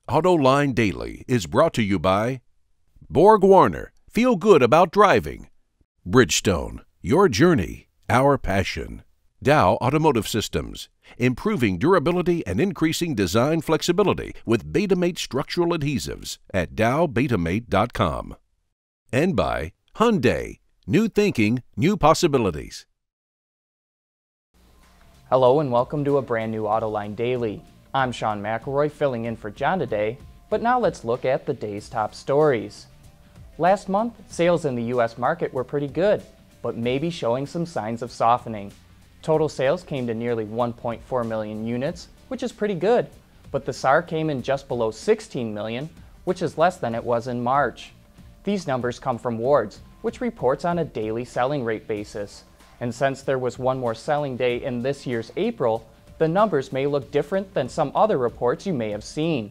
Autoline Daily is brought to you by Borg Warner, feel good about driving. Bridgestone, your journey, our passion. Dow Automotive Systems, improving durability and increasing design flexibility with Betamate structural adhesives at dowbetamate.com. And by Hyundai, new thinking, new possibilities. Hello and welcome to a brand new Autoline Daily. I'm Sean McElroy filling in for John today, but now let's look at the day's top stories. Last month, sales in the U.S. market were pretty good, but maybe showing some signs of softening. Total sales came to nearly 1.4 million units, which is pretty good, but the SAAR came in just below 16 million, which is less than it was in March. These numbers come from Wards, which reports on a daily selling rate basis. And since there was one more selling day in this year's April, the numbers may look different than some other reports you may have seen.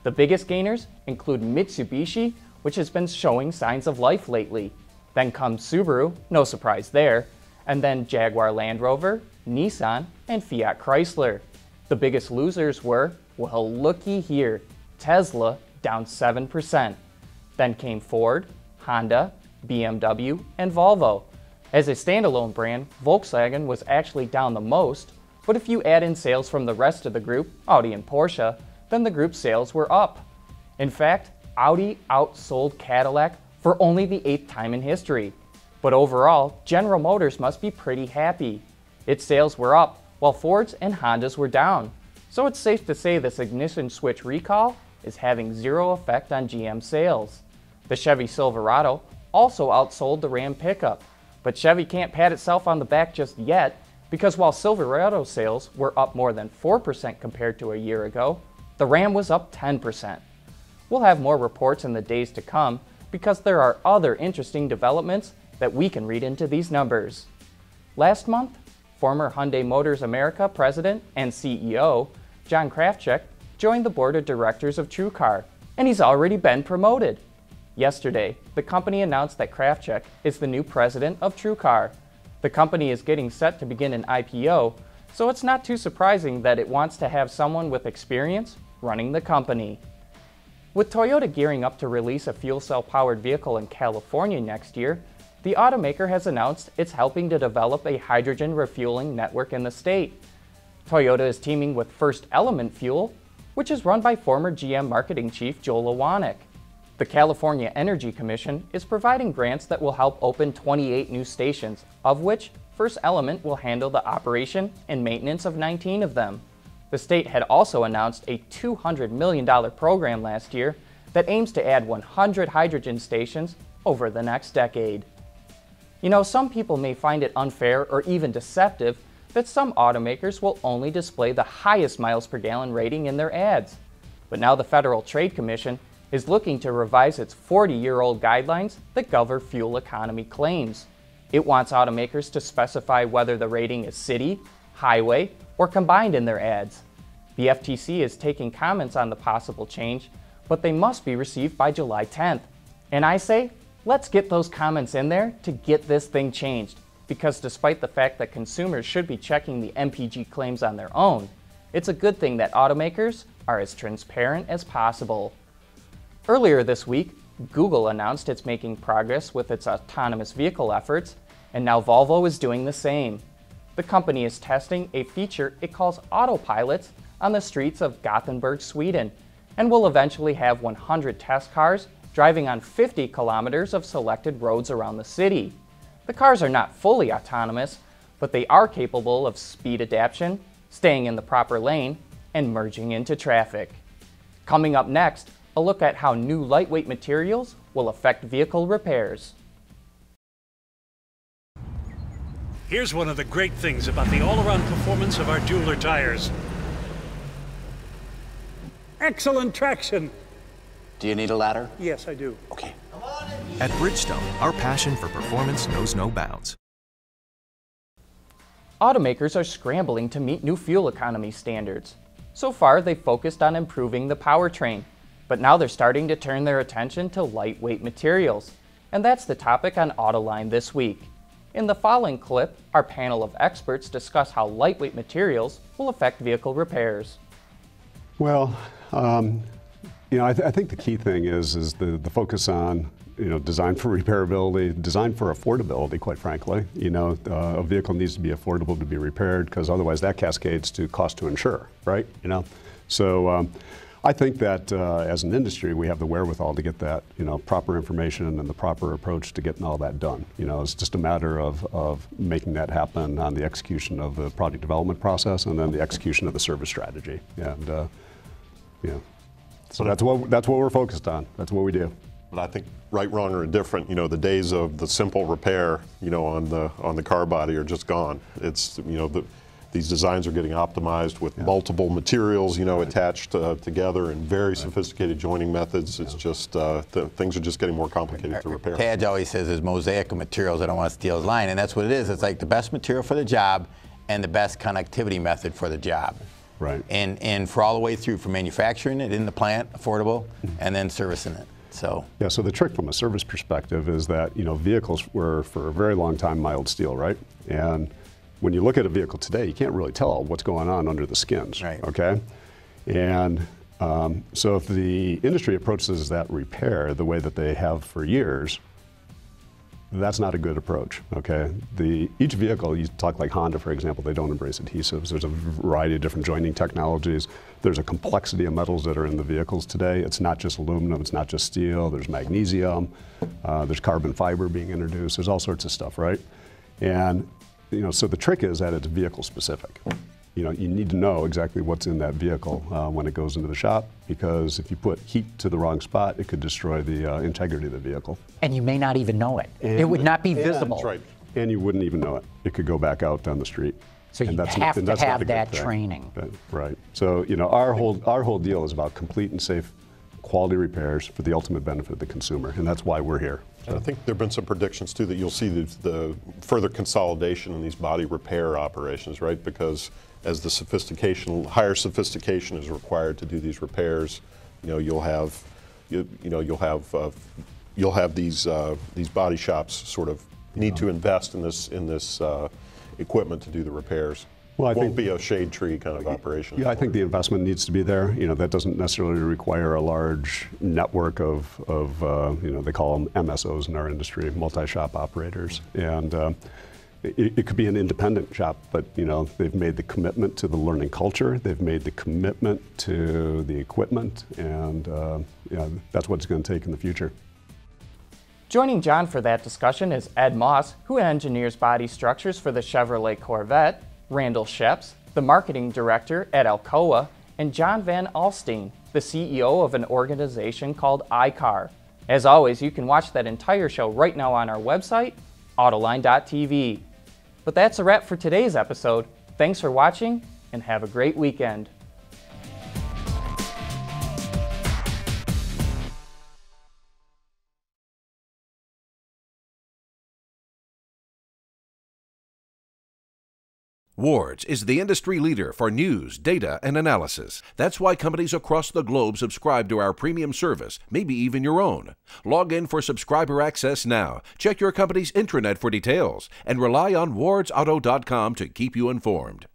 The biggest gainers include Mitsubishi, which has been showing signs of life lately. Then comes Subaru, no surprise there, and then Jaguar Land Rover, Nissan, and Fiat Chrysler. The biggest losers were, well, looky here, Tesla down 7%. Then came Ford, Honda, BMW, and Volvo. As a standalone brand, Volkswagen was actually down the most, but if you add in sales from the rest of the group, Audi and Porsche, then the group's sales were up. In fact, Audi outsold Cadillac for only the 8th time in history. But overall, General Motors must be pretty happy. Its sales were up, while Ford's and Honda's were down. So it's safe to say this ignition switch recall is having zero effect on GM sales. The Chevy Silverado also outsold the Ram pickup, but Chevy can't pat itself on the back just yet, because while Silverado sales were up more than 4% compared to a year ago, the Ram was up 10%. We'll have more reports in the days to come because there are other interesting developments that we can read into these numbers. Last month, former Hyundai Motors America president and CEO John Krafcik joined the board of directors of TrueCar, and he's already been promoted. Yesterday, the company announced that Krafcik is the new president of TrueCar. The company is getting set to begin an IPO, so it's not too surprising that it wants to have someone with experience running the company. With Toyota gearing up to release a fuel cell-powered vehicle in California next year, the automaker has announced it's helping to develop a hydrogen refueling network in the state. Toyota is teaming with First Element Fuel, which is run by former GM marketing chief Joel Iwanek. The California Energy Commission is providing grants that will help open 28 new stations, of which First Element will handle the operation and maintenance of 19 of them. The state had also announced a $200 million program last year that aims to add 100 hydrogen stations over the next decade. You know, some people may find it unfair or even deceptive that some automakers will only display the highest miles per gallon rating in their ads. But now the Federal Trade Commission is looking to revise its 40-year-old guidelines that govern fuel economy claims. It wants automakers to specify whether the rating is city, highway, or combined in their ads. The FTC is taking comments on the possible change, but they must be received by July 10th. And I say, let's get those comments in there to get this thing changed, because despite the fact that consumers should be checking the MPG claims on their own, it's a good thing that automakers are as transparent as possible. Earlier this week, Google announced it's making progress with its autonomous vehicle efforts, and now Volvo is doing the same. The company is testing a feature it calls autopilots on the streets of Gothenburg, Sweden, and will eventually have 100 test cars driving on 50 kilometers of selected roads around the city. The cars are not fully autonomous, but they are capable of speed adaptation, staying in the proper lane, and merging into traffic. Coming up next, a look at how new lightweight materials will affect vehicle repairs. Here's one of the great things about the all-around performance of our Dueler tires. Excellent traction. Do you need a ladder? Yes, I do. Okay. At Bridgestone, our passion for performance knows no bounds. Automakers are scrambling to meet new fuel economy standards. So far, they've focused on improving the powertrain, but now they're starting to turn their attention to lightweight materials. And that's the topic on Autoline this week. In the following clip, our panel of experts discuss how lightweight materials will affect vehicle repairs. Well, I think the key thing is the focus on design for repairability, design for affordability. Quite frankly, a vehicle needs to be affordable to be repaired, because otherwise that cascades to cost to insure, right? So I think that as an industry we have the wherewithal to get that proper information and the proper approach to getting all that done. It's just a matter of making that happen on the execution of the product development process and then the execution of the service strategy. And so that's what we're focused on. That's what we do. But I think right, wrong, or indifferent, the days of the simple repair, on the car body are just gone. It's these designs are getting optimized with multiple materials, attached together in very sophisticated joining methods. It's just things are just getting more complicated to repair. Taj always says there's mosaic of materials. I don't want to steal his line, and that's what it is. It's like the best material for the job and the best connectivity method for the job. Right. And for all the way through, from manufacturing it in the plant, affordable, and then servicing it. So the trick from a service perspective is that vehicles were for a very long time mild steel, right? And when you look at a vehicle today, you can't really tell what's going on under the skins. Right. Okay, and so if the industry approaches that repair the way that they have for years, that's not a good approach. Okay, each vehicle, you talk like Honda, for example, they don't embrace adhesives. There's a variety of different joining technologies. There's a complexity of metals that are in the vehicles today. It's not just aluminum, it's not just steel. There's magnesium, there's carbon fiber being introduced. There's all sorts of stuff, right? And so the trick is that it's vehicle specific. You need to know exactly what's in that vehicle when it goes into the shop, because if you put heat to the wrong spot, it could destroy the integrity of the vehicle. And you may not even know it. It would not be visible. That's right. And you wouldn't even know it. It could go back out down the street. So you have to have that training. Right. So our whole deal is about complete and safe quality repairs for the ultimate benefit of the consumer, and that's why we're here. And I think there have been some predictions too that you'll see the further consolidation in these body repair operations, right? Because as the higher sophistication is required to do these repairs, you'll have these body shops sort of need to invest in this equipment to do the repairs. Well, it won't be a shade tree kind of operation. Yeah, I think the investment needs to be there. That doesn't necessarily require a large network of they call them MSOs in our industry, multi-shop operators. And it could be an independent shop, but they've made the commitment to the learning culture. They've made the commitment to the equipment, and that's what it's going to take in the future. Joining John for that discussion is Ed Moss, who engineers body structures for the Chevrolet Corvette, Randall Sheps, the marketing director at Alcoa, and John Van Alstyne, the CEO of an organization called iCar. As always, you can watch that entire show right now on our website, Autoline.tv. But that's a wrap for today's episode. Thanks for watching, and have a great weekend. Ward's is the industry leader for news, data, and analysis. That's why companies across the globe subscribe to our premium service, maybe even your own. Log in for subscriber access now. Check your company's intranet for details, and rely on wardsauto.com to keep you informed.